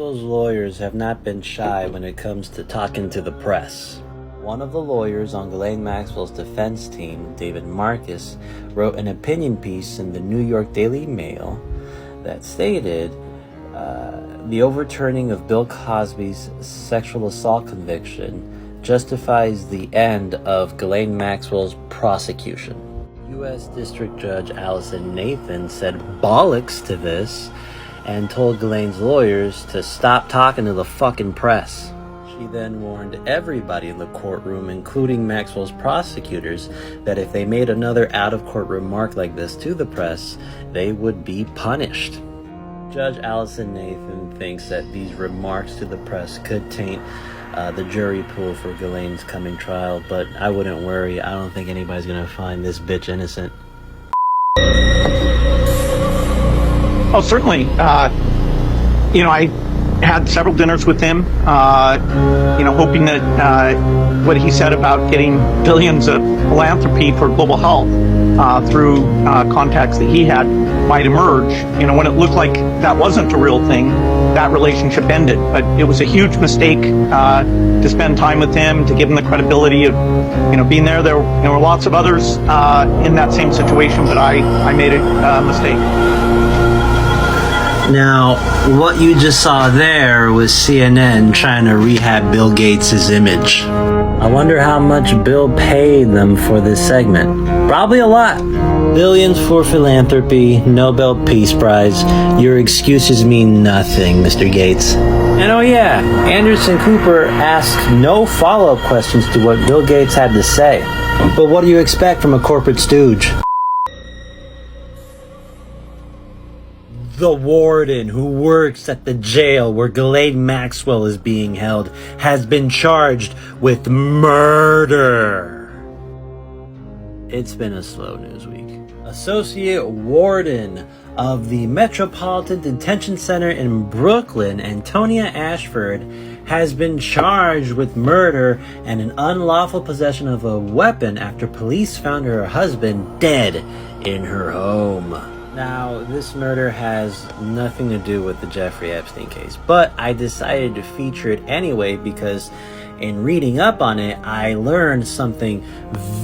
Maxwell's lawyers have not been shy when it comes to talking to the press. One of the lawyers on Ghislaine Maxwell's defense team, David Marcus, wrote an opinion piece in the New York Daily Mail that stated the overturning of Bill Cosby's sexual assault conviction justifies the end of Ghislaine Maxwell's prosecution. U.S. District Judge Allison Nathan said bollocks to this and told Ghislaine's lawyers to stop talking to the fucking press. She then warned everybody in the courtroom, including Maxwell's prosecutors, that if they made another out-of-court remark like this to the press, they would be punished. Judge Allison Nathan thinks that these remarks to the press could taint the jury pool for Ghislaine's coming trial, but I wouldn't worry. I don't think anybody's gonna find this bitch innocent. Oh, certainly. I had several dinners with him, hoping that what he said about getting billions of philanthropy for global health through contacts that he had might emerge. When it looked like that wasn't a real thing, that relationship ended. But it was a huge mistake to spend time with him, to give him the credibility of, being there. There were lots of others in that same situation, but I made a mistake. Now, what you just saw there was CNN trying to rehab Bill Gates' image. I wonder how much Bill paid them for this segment. Probably a lot. Billions for philanthropy, Nobel Peace Prize. Your excuses mean nothing, Mr. Gates. And oh yeah, Anderson Cooper asked no follow-up questions to what Bill Gates had to say. But what do you expect from a corporate stooge? The warden who works at the jail where Ghislaine Maxwell is being held has been charged with murder. It's been a slow news week. Associate Warden of the Metropolitan Detention Center in Brooklyn, Antonia Ashford, has been charged with murder and an unlawful possession of a weapon after police found her husband dead in her home. Now, this murder has nothing to do with the Jeffrey Epstein case, but I decided to feature it anyway because in reading up on it, I learned something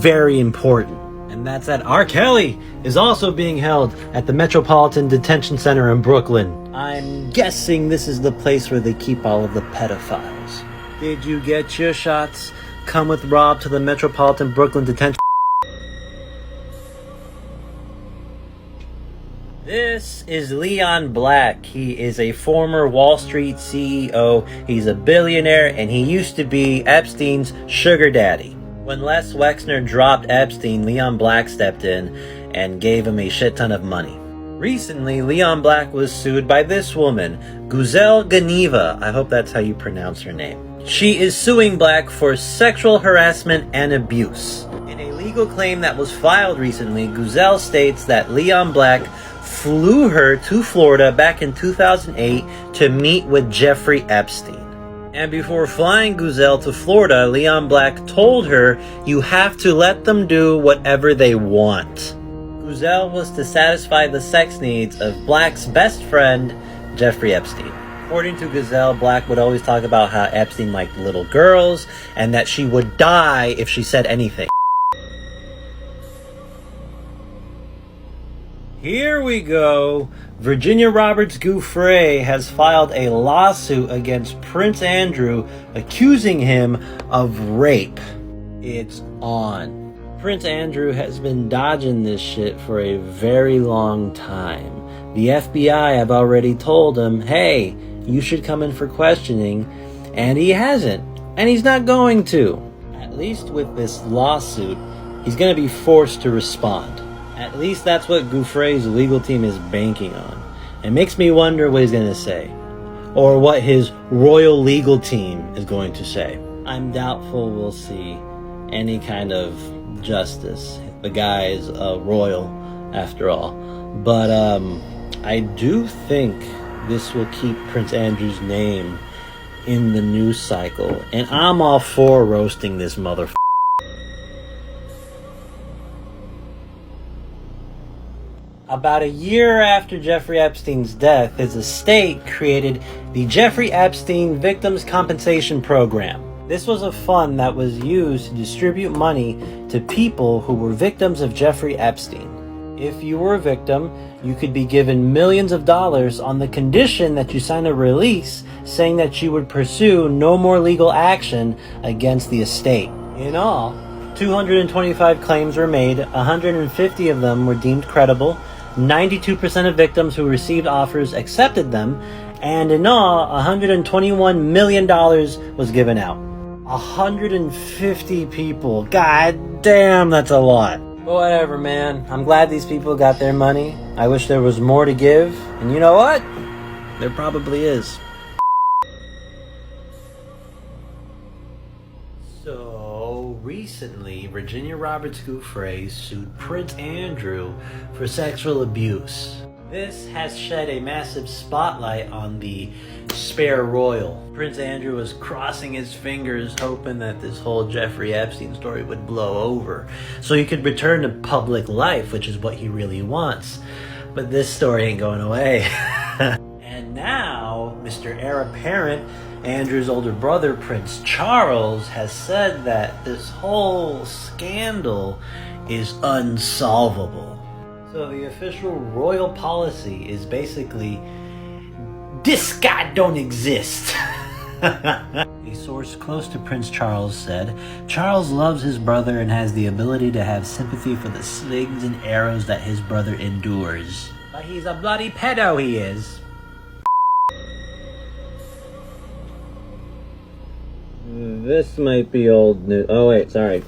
very important. And that's that R. Kelly is also being held at the Metropolitan Detention Center in Brooklyn. I'm guessing this is the place where they keep all of the pedophiles. Did you get your shots? Come with Rob to the Metropolitan Brooklyn Detention. This is Leon Black. He is a former Wall Street CEO. He's a billionaire, and he used to be Epstein's sugar daddy. When Les Wexner dropped Epstein, Leon Black stepped in and gave him a shit ton of money. Recently, Leon Black was sued by this woman, Güzel Geneva. I hope that's how you pronounce her name. She is suing Black for sexual harassment and abuse. In a legal claim that was filed recently, Güzel states that Leon Black flew her to Florida back in 2008 to meet with Jeffrey Epstein. And before flying Güzel to Florida, Leon Black told her, "You have to let them do whatever they want." Güzel was to satisfy the sex needs of Black's best friend, Jeffrey Epstein. According to Güzel, Black would always talk about how Epstein liked little girls and that she would die if she said anything. Here we go. Virginia Roberts Giuffre has filed a lawsuit against Prince Andrew, accusing him of rape. It's on. Prince Andrew has been dodging this shit for a very long time. The FBI have already told him, hey, you should come in for questioning, and he hasn't, and he's not going to. At least with this lawsuit, he's going to be forced to respond. At least that's what Giuffre's legal team is banking on. It makes me wonder what he's going to say, or what his royal legal team is going to say. I'm doubtful we'll see any kind of justice. The guy is royal, after all. But I do think this will keep Prince Andrew's name in the news cycle, and I'm all for roasting this motherfucker. About a year after Jeffrey Epstein's death, his estate created the Jeffrey Epstein Victims Compensation Program. This was a fund that was used to distribute money to people who were victims of Jeffrey Epstein. If you were a victim, you could be given millions of dollars on the condition that you sign a release saying that you would pursue no more legal action against the estate. In all, 225 claims were made, 150 of them were deemed credible, 92% of victims who received offers accepted them, and in all, $121 million was given out. 150 people. God damn, that's a lot. But whatever, man. I'm glad these people got their money. I wish there was more to give. And you know what? There probably is. So, recently, Virginia Roberts Giuffre sued Prince Andrew for sexual abuse. This has shed a massive spotlight on the spare royal. Prince Andrew was crossing his fingers hoping that this whole Jeffrey Epstein story would blow over so he could return to public life, which is what he really wants. But this story ain't going away. And now, Mr. Heir Apparent, Andrew's older brother, Prince Charles, has said that this whole scandal is unsolvable. So the official royal policy is basically, this guy don't exist. A source close to Prince Charles said, Charles loves his brother and has the ability to have sympathy for the slings and arrows that his brother endures. But he's a bloody pedo, he is. This might be old news. Oh wait, sorry.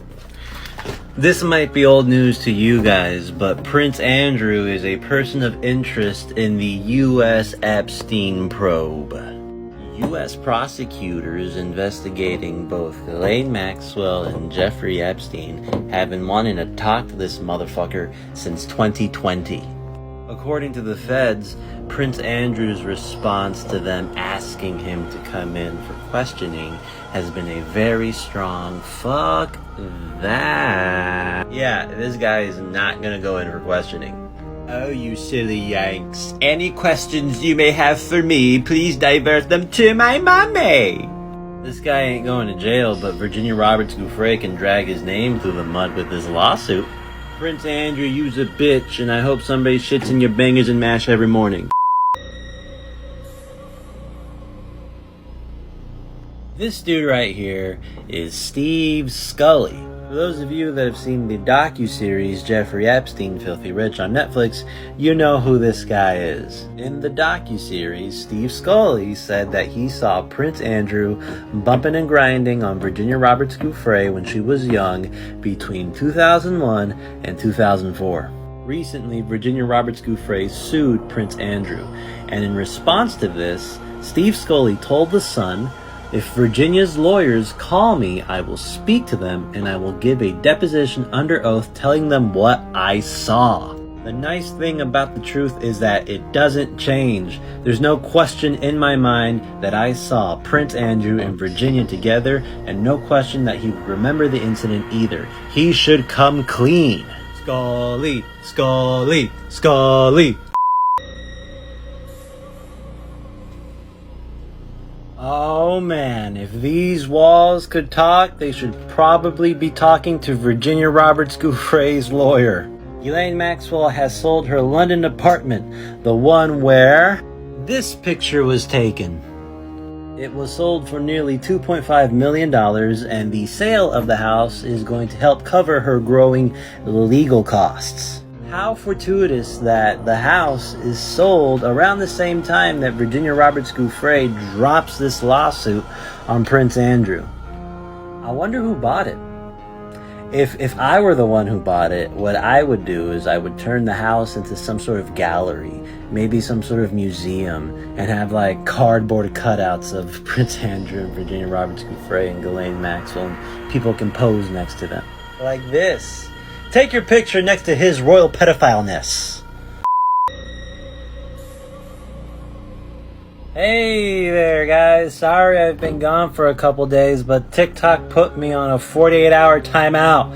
This might be old news to you guys, but Prince Andrew is a person of interest in the U.S. Epstein probe. U.S. prosecutors investigating both Ghislaine Maxwell and Jeffrey Epstein have been wanting to talk to this motherfucker since 2020. According to the feds, Prince Andrew's response to them asking him to come in for questioning has been a very strong fuck that. Yeah, this guy is not gonna go in for questioning. Oh, you silly Yanks. Any questions you may have for me, please divert them to my mommy. This guy ain't going to jail, but Virginia Roberts Giuffre can drag his name through the mud with this lawsuit. Prince Andrew, you's a bitch, and I hope somebody shits in your bangers and mash every morning. This dude right here is Steve Scully. For those of you that have seen the docu-series Jeffrey Epstein, Filthy Rich on Netflix, you know who this guy is. In the docu-series, Steve Scully said that he saw Prince Andrew bumping and grinding on Virginia Roberts Giuffre when she was young between 2001 and 2004. Recently, Virginia Roberts Giuffre sued Prince Andrew, and in response to this, Steve Scully told The Sun, "If Virginia's lawyers call me, I will speak to them and I will give a deposition under oath telling them what I saw." The nice thing about the truth is that it doesn't change. There's no question in my mind that I saw Prince Andrew and Virginia together, and no question that he would remember the incident either. He should come clean. Scully, Scully, Scully. Oh man, if these walls could talk, they should probably be talking to Virginia Roberts Giuffre's lawyer. Ghislaine Maxwell has sold her London apartment, the one where this picture was taken. It was sold for nearly $2.5 million, and the sale of the house is going to help cover her growing legal costs. How fortuitous that the house is sold around the same time that Virginia Roberts Giuffre drops this lawsuit on Prince Andrew. I wonder who bought it. If I were the one who bought it, what I would do is I would turn the house into some sort of gallery, maybe some sort of museum, and have like cardboard cutouts of Prince Andrew and Virginia Roberts Giuffre and Ghislaine Maxwell, and people can pose next to them. Like this. Take your picture next to his royal pedophileness. Hey there guys, sorry I've been gone for a couple days, but TikTok put me on a 48-hour timeout.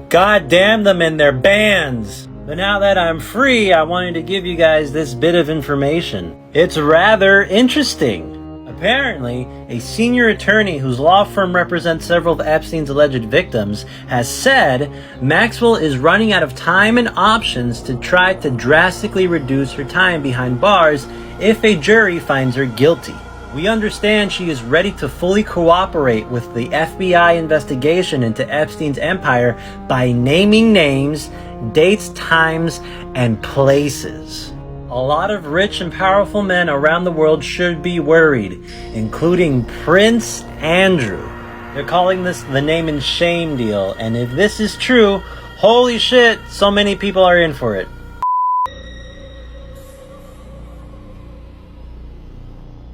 God damn them and their bans. But now that I'm free, I wanted to give you guys this bit of information. It's rather interesting. Apparently, a senior attorney whose law firm represents several of Epstein's alleged victims has said Maxwell is running out of time and options to try to drastically reduce her time behind bars if a jury finds her guilty. We understand she is ready to fully cooperate with the FBI investigation into Epstein's empire by naming names, dates, times, and places. A lot of rich and powerful men around the world should be worried, including Prince Andrew. They're calling this the name and shame deal, and if this is true, holy shit, so many people are in for it.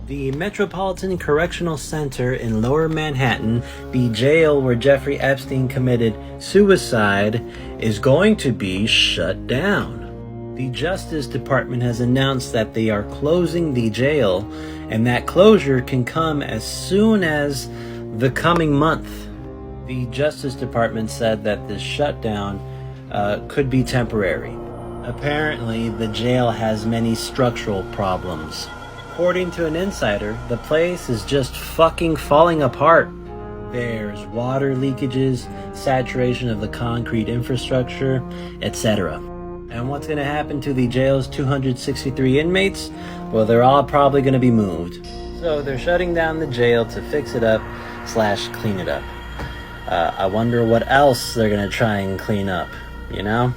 The Metropolitan Correctional Center in Lower Manhattan, the jail where Jeffrey Epstein committed suicide, is going to be shut down. The Justice Department has announced that they are closing the jail, and that closure can come as soon as the coming month. The Justice Department said that this shutdown could be temporary. Apparently, the jail has many structural problems. According to an insider, the place is just fucking falling apart. There's water leakages, saturation of the concrete infrastructure, etc. And what's going to happen to the jail's 263 inmates? Well, they're all probably going to be moved. So they're shutting down the jail to fix it up / clean it up. I wonder what else they're going to try and clean up. You know?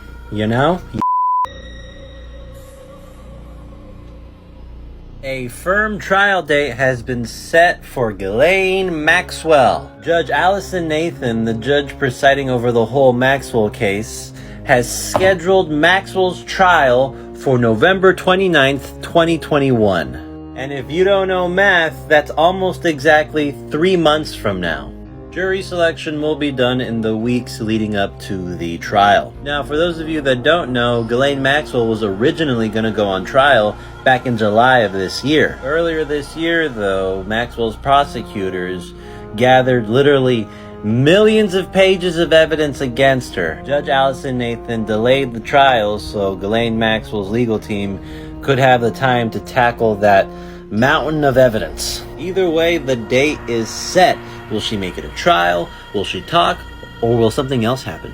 A firm trial date has been set for Ghislaine Maxwell. Judge Allison Nathan, the judge presiding over the whole Maxwell case, has scheduled Maxwell's trial for November 29th, 2021. And if you don't know math, that's almost exactly 3 months from now. Jury selection will be done in the weeks leading up to the trial. Now, for those of you that don't know, Ghislaine Maxwell was originally going to go on trial back in July of this year. Earlier this year, though, Maxwell's prosecutors gathered literally millions of pages of evidence against her. Judge Allison Nathan delayed the trial so Ghislaine Maxwell's legal team could have the time to tackle that mountain of evidence. Either way, the date is set. Will she make it a trial? Will she talk? Or will something else happen?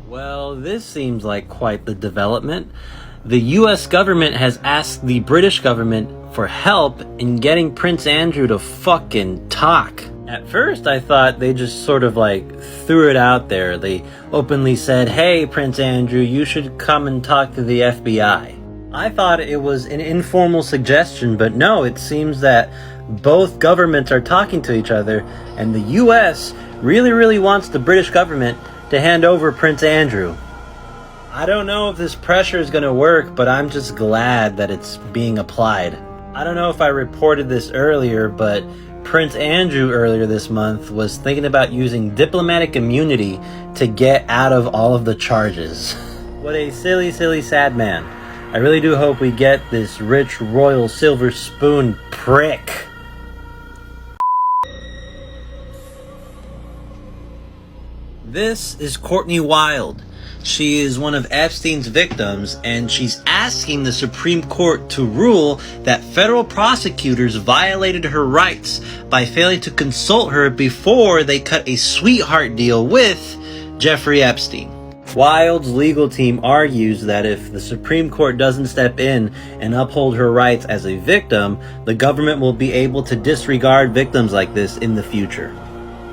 Well, this seems like quite the development. The US government has asked the British government for help in getting Prince Andrew to fucking talk. At first, I thought they just sort of threw it out there. They openly said, "Hey, Prince Andrew, you should come and talk to the FBI." I thought it was an informal suggestion, but no, it seems that both governments are talking to each other, and the US really wants the British government to hand over Prince Andrew. I don't know if this pressure is going to work, but I'm just glad that it's being applied. I don't know if I reported this earlier, but Prince Andrew earlier this month was thinking about using diplomatic immunity to get out of all of the charges. What a silly, sad man. I really do hope we get this rich royal silver spoon prick. This is Courtney Wild. She is one of Epstein's victims, and she's asking the Supreme Court to rule that federal prosecutors violated her rights by failing to consult her before they cut a sweetheart deal with Jeffrey Epstein. Wild's legal team argues that if the Supreme Court doesn't step in and uphold her rights as a victim, the government will be able to disregard victims like this in the future.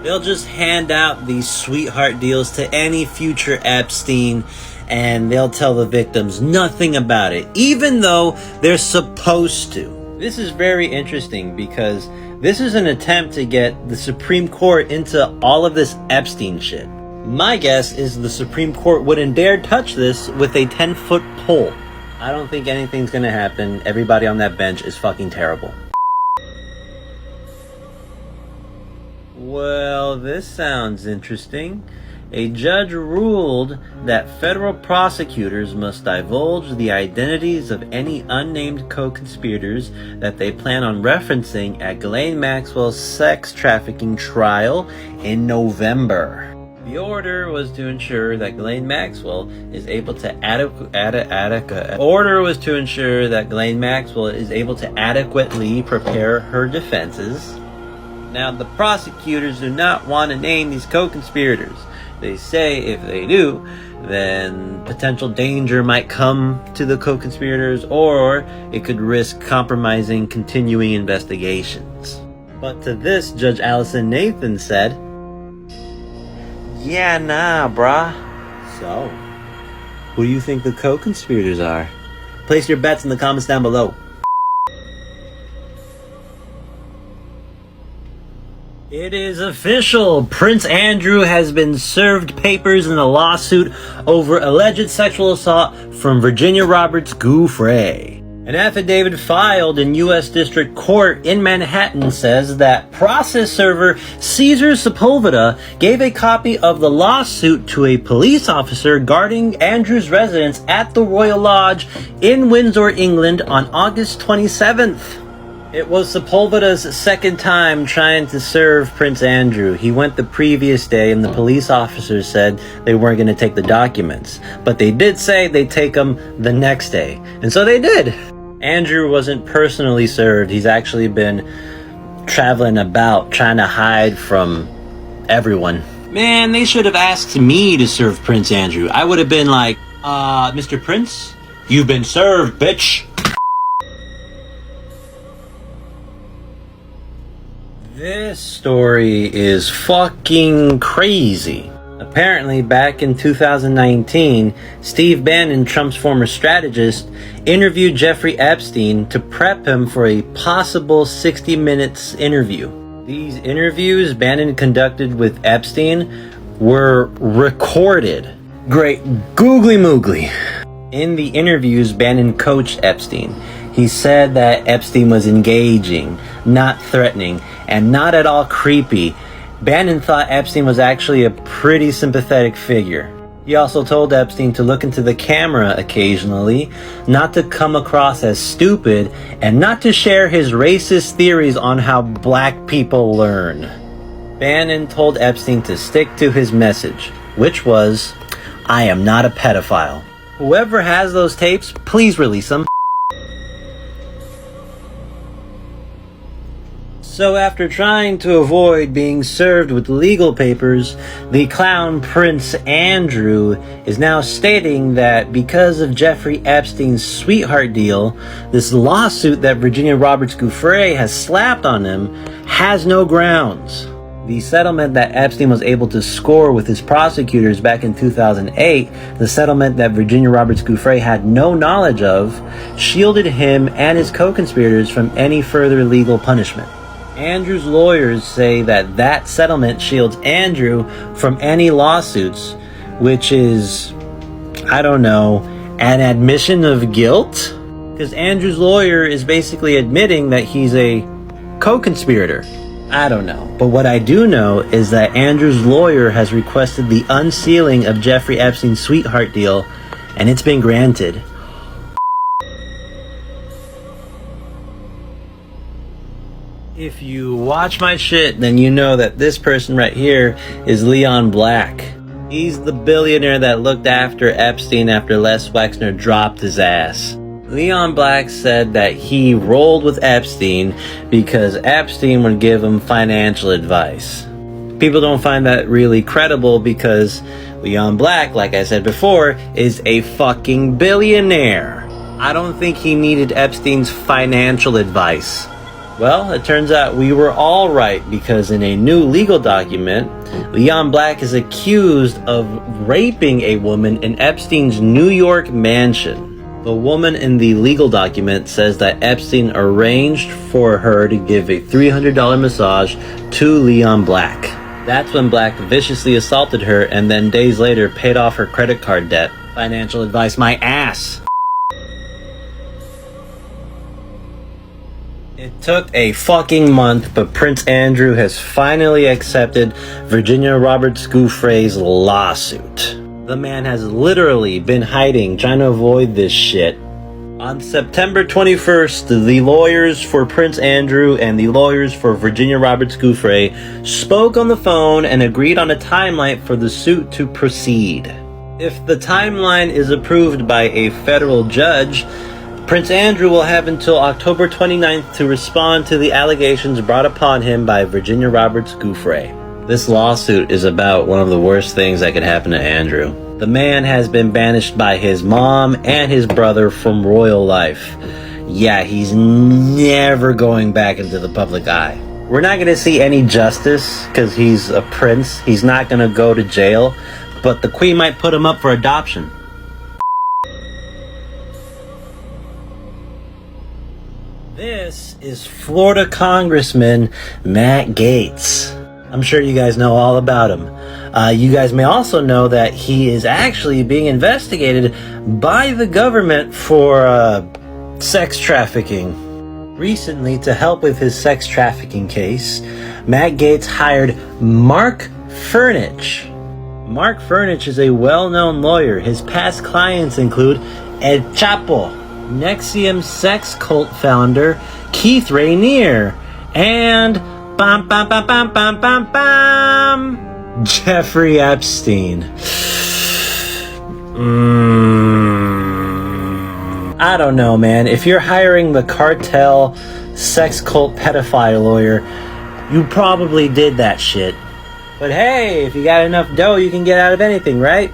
They'll just hand out these sweetheart deals to any future Epstein, and they'll tell the victims nothing about it, even though they're supposed to. This is very interesting because this is an attempt to get the Supreme Court into all of this Epstein shit. My guess is the Supreme Court wouldn't dare touch this with a 10-foot pole. I don't think anything's gonna happen. Everybody on that bench is fucking terrible. Well, this sounds interesting. a judge ruled that federal prosecutors must divulge the identities of any unnamed co-conspirators that they plan on referencing at Ghislaine Maxwell's sex trafficking trial in November. The order was to ensure that Ghislaine Maxwell is able to adequately prepare her defenses. Now, the prosecutors do not want to name these co-conspirators. They say if they do, then potential danger might come to the co-conspirators, or it could risk compromising continuing investigations. But to this, Judge Allison Nathan said, "Yeah, nah, brah." So, who do you think the co-conspirators are? Place your bets in the comments down below. It is official. Prince Andrew has been served papers in a lawsuit over alleged sexual assault from Virginia Roberts Giuffre. An affidavit filed in U.S. District Court in Manhattan says that process server Caesar Sepulveda gave a copy of the lawsuit to a police officer guarding Andrew's residence at the Royal Lodge in Windsor, England on August 27th. It was Sepulveda's second time trying to serve Prince Andrew. He went the previous day and the police officers said they weren't going to take the documents. But they did say they'd take them the next day. And so they did. Andrew wasn't personally served. He's actually been traveling about trying to hide from everyone. Man, they should have asked me to serve Prince Andrew. I would have been like, Mr. Prince, you've been served, bitch. This story is fucking crazy. Apparently, back in 2019, Steve Bannon, Trump's former strategist, interviewed Jeffrey Epstein to prep him for a possible 60 Minutes interview. These interviews Bannon conducted with Epstein were recorded. Great googly moogly. In the interviews, Bannon coached Epstein. He said that Epstein was engaging, not threatening, and not at all creepy. Bannon thought Epstein was actually a pretty sympathetic figure. He also told Epstein to look into the camera occasionally, not to come across as stupid, and not to share his racist theories on how black people learn. Bannon told Epstein to stick to his message, which was, "I am not a pedophile." Whoever has those tapes, please release them. So after trying to avoid being served with legal papers, the clown Prince Andrew is now stating that because of Jeffrey Epstein's sweetheart deal, this lawsuit that Virginia Roberts Giuffre has slapped on him has no grounds. The settlement that Epstein was able to score with his prosecutors back in 2008, the settlement that Virginia Roberts Giuffre had no knowledge of, shielded him and his co-conspirators from any further legal punishment. Andrew's lawyers say that that settlement shields Andrew from any lawsuits, which is, I don't know, an admission of guilt? Because Andrew's lawyer is basically admitting that he's a co-conspirator. I don't know. But what I do know is that Andrew's lawyer has requested the unsealing of Jeffrey Epstein's sweetheart deal, and it's been granted. If you watch my shit, then you know that this person right here is Leon Black. He's the billionaire that looked after Epstein after Les Wexner dropped his ass. Leon Black said that he rolled with Epstein because Epstein would give him financial advice. People don't find that really credible because Leon Black, like I said before, is a fucking billionaire. I don't think he needed Epstein's financial advice. Well, it turns out we were all right because in a new legal document, Leon Black is accused of raping a woman in Epstein's New York mansion. The woman in the legal document says that Epstein arranged for her to give a $300 massage to Leon Black. That's when Black viciously assaulted her and then days later paid off her credit card debt. Financial advice, my ass. It Took a fucking month, but Prince Andrew has finally accepted Virginia Roberts Giuffre's lawsuit. The man has literally been hiding, trying to avoid this shit. On September 21st, the lawyers for Prince Andrew and the lawyers for Virginia Roberts Giuffre spoke on the phone and agreed on a timeline for the suit to proceed. If the timeline is approved by a federal judge, Prince Andrew will have until October 29th to respond to the allegations brought upon him by Virginia Roberts Giuffre. This lawsuit is about one of the worst things that could happen to Andrew. The man has been banished by his mom and his brother from royal life. Yeah, he's never going back into the public eye. We're not going to see any justice because he's a prince. He's not going to go to jail, but the queen might put him up for adoption. This is Florida Congressman Matt Gaetz. I'm sure you guys know all about him. You guys may also know that he is actually being investigated by the government for sex trafficking. Recently, to help with his sex trafficking case, Matt Gaetz hired Mark Furnich. Mark Furnich is a well-known lawyer. His past clients include El Chapo, Nexium sex cult founder Keith Rainier, and Jeffrey Epstein. I don't know, man. If you're hiring the cartel sex cult pedophile lawyer, you probably did that shit. But hey, if you got enough dough, you can get out of anything, right?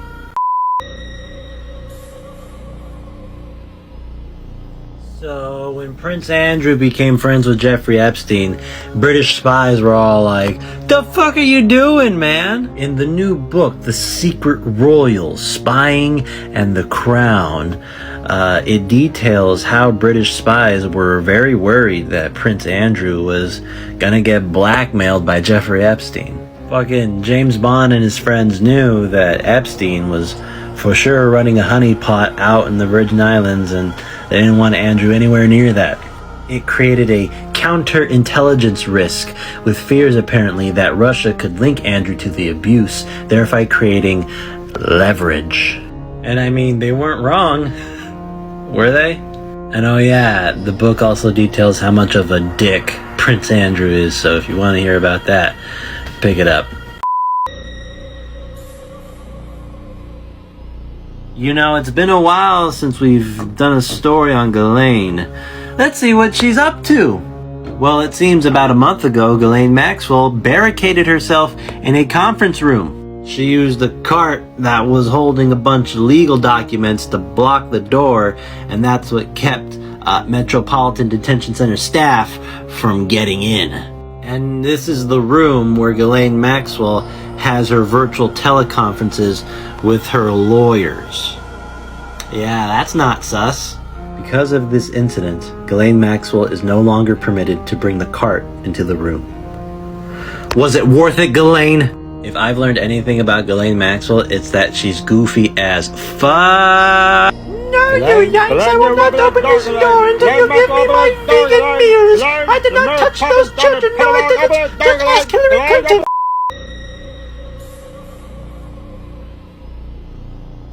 So, when Prince Andrew became friends with Jeffrey Epstein, British spies were all like, "The fuck are you doing, man?" In the new book, The Secret Royals, Spying and the Crown, it details how British spies were very worried that Prince Andrew was gonna get blackmailed by Jeffrey Epstein. Fucking James Bond and his friends knew that Epstein was for sure running a honeypot out in the Virgin Islands, and they didn't want Andrew anywhere near that. It created a counterintelligence risk, with fears apparently that Russia could link Andrew to the abuse, thereby creating leverage. And I mean, they weren't wrong, were they? And oh yeah, the book also details how much of a dick Prince Andrew is, so if you want to hear about that, pick it up. You know, it's been a while since we've done a story on Ghislaine. Let's see what she's up to. Well, it seems about a month ago, Ghislaine Maxwell barricaded herself in a conference room. She used a cart that was holding a bunch of legal documents to block the door, and that's what kept Metropolitan Detention Center staff from getting in. And this is the room where Ghislaine Maxwell has her virtual teleconferences with her lawyers. Yeah, that's not sus. Because of this incident, Ghislaine Maxwell is no longer permitted to bring the cart into the room. Was it worth it, Ghislaine? If I've learned anything about Ghislaine Maxwell, it's that she's goofy as fuck. No, you yanks, I will not open this door until you give me my vegan meals. I did not touch those children. No, I didn't. Don't ask Hillary Clinton.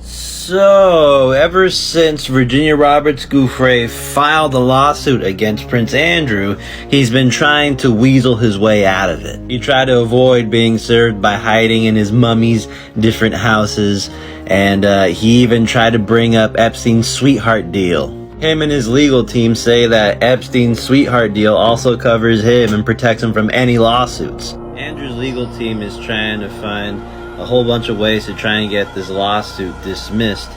So, ever since Virginia Roberts Giuffre filed a lawsuit against Prince Andrew, he's been trying to weasel his way out of it. He tried to avoid being served by hiding in his mummy's different houses, and he even tried to bring up Epstein's sweetheart deal. Him and his legal team say that Epstein's sweetheart deal also covers him and protects him from any lawsuits. Andrew's legal team is trying to find a whole bunch of ways to try and get this lawsuit dismissed,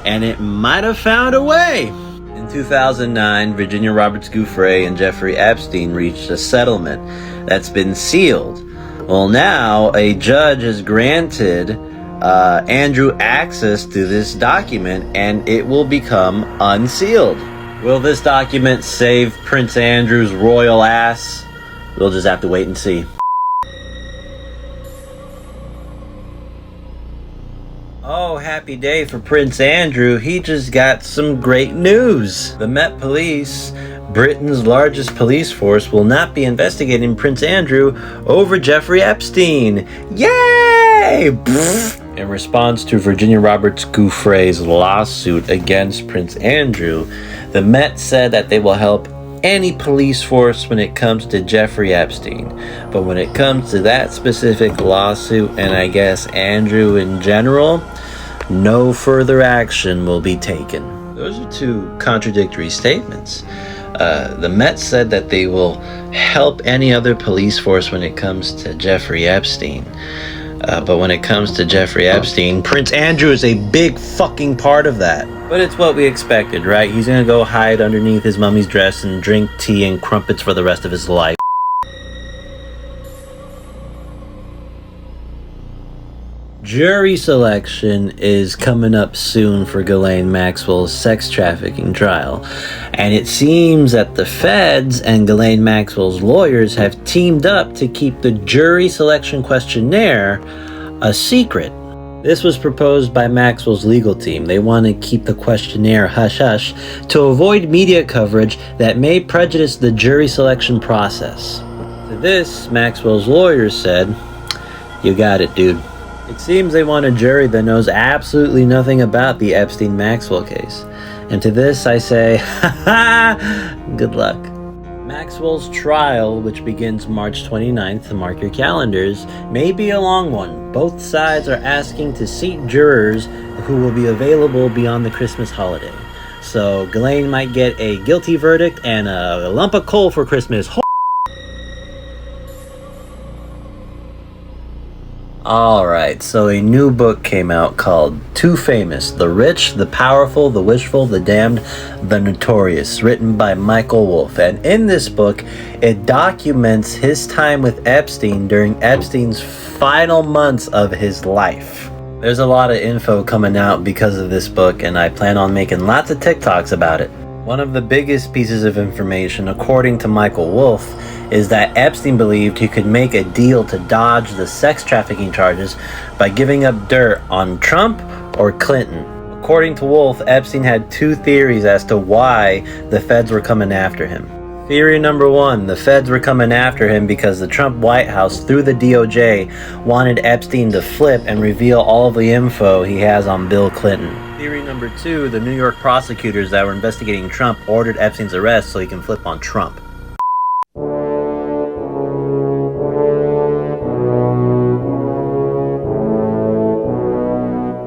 and it might have found a way. In 2009, Virginia Roberts Giuffre and Jeffrey Epstein reached a settlement that's been sealed. Well, now a judge has granted Andrew access to this document, and it will become unsealed. Will this document save Prince Andrew's royal ass? We'll just have to wait and see. Oh, Oh, happy day for Prince Andrew. He just got some great news. The Met Police, Britain's largest police force, will not be investigating Prince Andrew over Jeffrey Epstein. Yay! In response to Virginia Roberts Giuffre's lawsuit against Prince Andrew, the Met said that they will help any police force when it comes to Jeffrey Epstein. But when it comes to that specific lawsuit, and I guess Andrew in general, no further action will be taken. Those are two contradictory statements. The Met said that they will help any other police force when it comes to Jeffrey Epstein. But when it comes to Jeffrey Epstein, Prince Andrew is a big fucking part of that. But it's what we expected, right? He's gonna go hide underneath his mummy's dress and drink tea and crumpets for the rest of his life. Jury selection is coming up soon for Ghislaine Maxwell's sex trafficking trial, and it seems that the feds and Ghislaine Maxwell's lawyers have teamed up to keep the jury selection questionnaire a secret. This was proposed by Maxwell's legal team. They want to keep the questionnaire hush-hush to avoid media coverage that may prejudice the jury selection process. To this, Maxwell's lawyers said, "You got it, dude." It seems they want a jury that knows absolutely nothing about the Epstein-Maxwell case. And to this I say, ha ha, good luck. Maxwell's trial, which begins March 29th, mark your calendars, may be a long one. Both sides are asking to seat jurors who will be available beyond the Christmas holiday. So Ghislaine might get a guilty verdict and a lump of coal for Christmas. Alright, so a new book came out called Too Famous: The Rich, the Powerful, the Wishful, the Damned, the Notorious, written by Michael Wolff. And in this book, it documents his time with Epstein during Epstein's final months of his life. There's a lot of info coming out because of this book, and I plan on making lots of TikToks about it. One of the biggest pieces of information, according to Michael Wolff, is that Epstein believed he could make a deal to dodge the sex trafficking charges by giving up dirt on Trump or Clinton. According to Wolff, Epstein had two theories as to why the feds were coming after him. Theory number one, the feds were coming after him because the Trump White House, through the DOJ, wanted Epstein to flip and reveal all of the info he has on Bill Clinton. Theory number two, the New York prosecutors that were investigating Trump ordered Epstein's arrest so he can flip on Trump.